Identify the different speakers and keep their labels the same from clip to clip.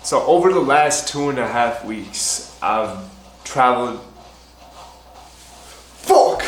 Speaker 1: So over the last 2.5 weeks, I've traveled. Fuck!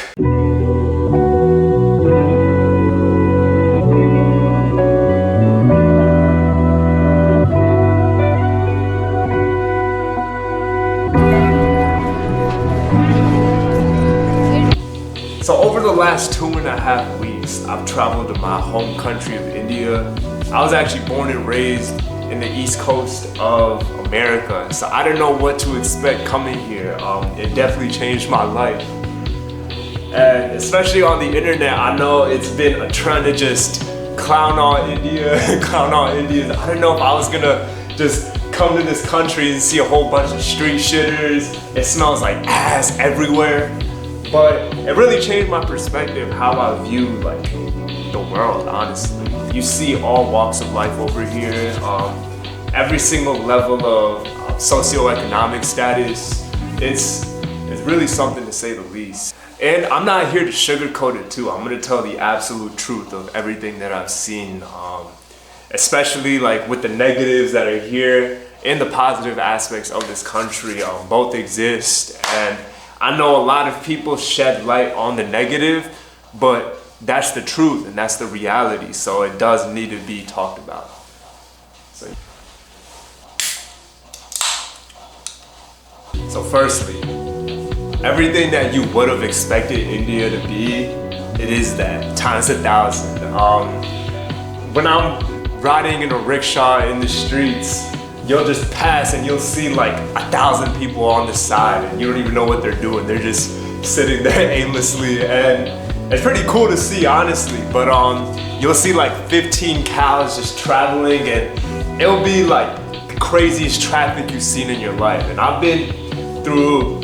Speaker 1: So over the last 2.5 weeks, I've traveled to my home country of India. I was actually born and raised in the East Coast of America, so I didn't know what to expect coming here. It definitely changed my life. And especially on the internet, I know it's been a trend to just clown on India, clown on Indians. I didn't know if I was gonna just come to this country and see a whole bunch of street shitters. It smells like ass everywhere. But it really changed my perspective, how I view like the world, honestly. You see all walks of life over here, every single level of socioeconomic status. It's really something to say the least. And I'm not here to sugarcoat it too. I'm gonna tell the absolute truth of everything that I've seen, especially like with the negatives that are here and the positive aspects of this country. Both exist, and I know a lot of people shed light on the negative, but that's the truth and that's the reality, so it does need to be talked about. So firstly, everything that you would have expected India to be, it is that, times 1,000. When I'm riding in a rickshaw in the streets, you'll just pass and you'll see like 1,000 people on the side and you don't even know what they're doing. They're just sitting there aimlessly, and it's pretty cool to see, honestly. But you'll see like 15 cows just traveling, and it'll be like the craziest traffic you've seen in your life. And I've been through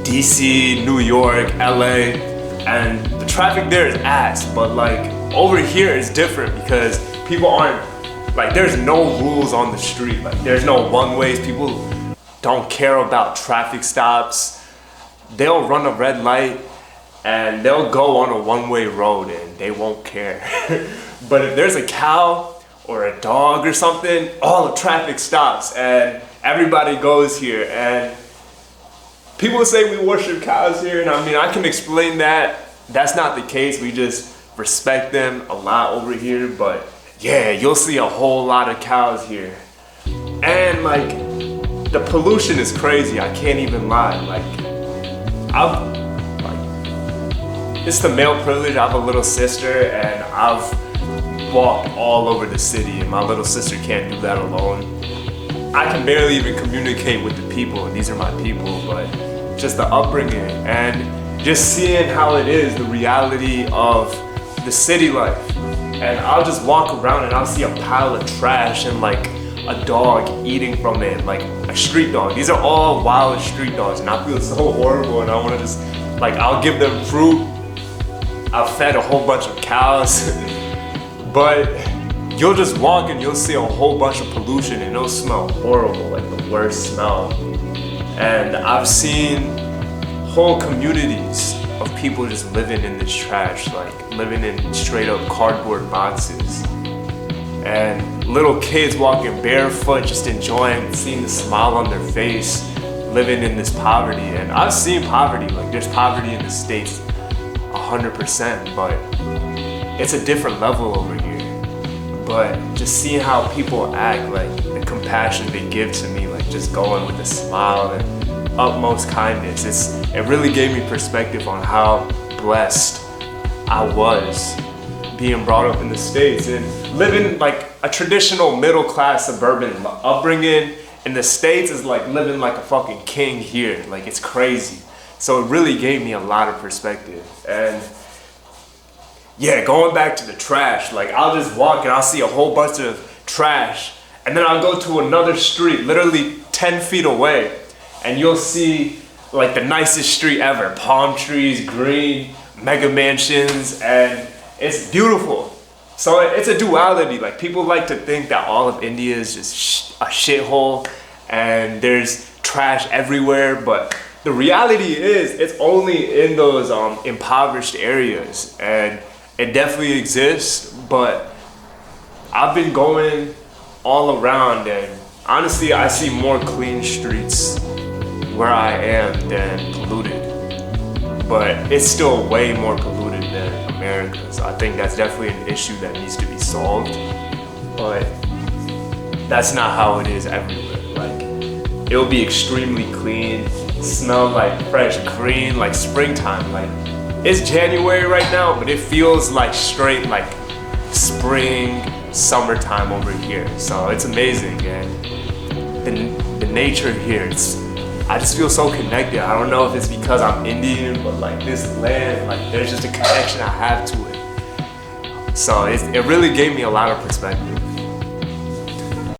Speaker 1: DC, New York, LA, and the traffic there is ass. But like over here it's different because people aren't, like, there's no rules on the street. Like, there's no one-ways. People don't care about traffic stops. They'll run a red light and they'll go on a one-way road and they won't care. But if there's a cow or a dog or something, all the traffic stops and everybody goes here. And people say we worship cows here, and I mean, I can explain that. That's not the case. We just respect them a lot over here, but yeah, you'll see a whole lot of cows here. And like, the pollution is crazy, I can't even lie. It's the male privilege. I have a little sister and I've walked all over the city, and my little sister can't do that alone. I can barely even communicate with the people, and these are my people, but just the upbringing and just seeing how it is, the reality of the city life. And I'll just walk around and I'll see a pile of trash and like a dog eating from it, like a street dog. These are all wild street dogs, and I feel so horrible, and I want to just, like, I'll give them fruit. I've fed a whole bunch of cows. But you'll just walk and you'll see a whole bunch of pollution and it'll smell horrible, like the worst smell. And I've seen whole communities of people just living in this trash, like living in straight up cardboard boxes. And little kids walking barefoot, just enjoying seeing the smile on their face, living in this poverty. And I've seen poverty, like there's poverty in the States 100%, but it's a different level over here. But just seeing how people act, like the compassion they give to me, like just going with a smile and utmost kindness, it really gave me perspective on how blessed I was being brought up in the States and living like a traditional middle-class suburban upbringing in the States is like living like a fucking king here. Like, it's crazy. So it really gave me a lot of perspective. And yeah, going back to the trash, like I'll just walk and I'll see a whole bunch of trash, and then I'll go to another street literally 10 feet away and you'll see like the nicest street ever, palm trees, green, mega mansions, and it's beautiful. So it's a duality. Like, people like to think that all of India is just a shithole and there's trash everywhere, but the reality is it's only in those impoverished areas, and it definitely exists. But I've been going all around, and Honestly, I see more clean streets where I am than polluted. But it's still way more polluted than America. So I think that's definitely an issue that needs to be solved. But that's not how it is everywhere. Like, it'll be extremely clean, smell like fresh green, like springtime. Like, it's January right now, but it feels like straight like spring, summertime over here. So it's amazing, and the nature here, I just feel so connected. I don't know if it's because I'm Indian, but like this land, like there's just a connection I have to it. So it really gave me a lot of perspective.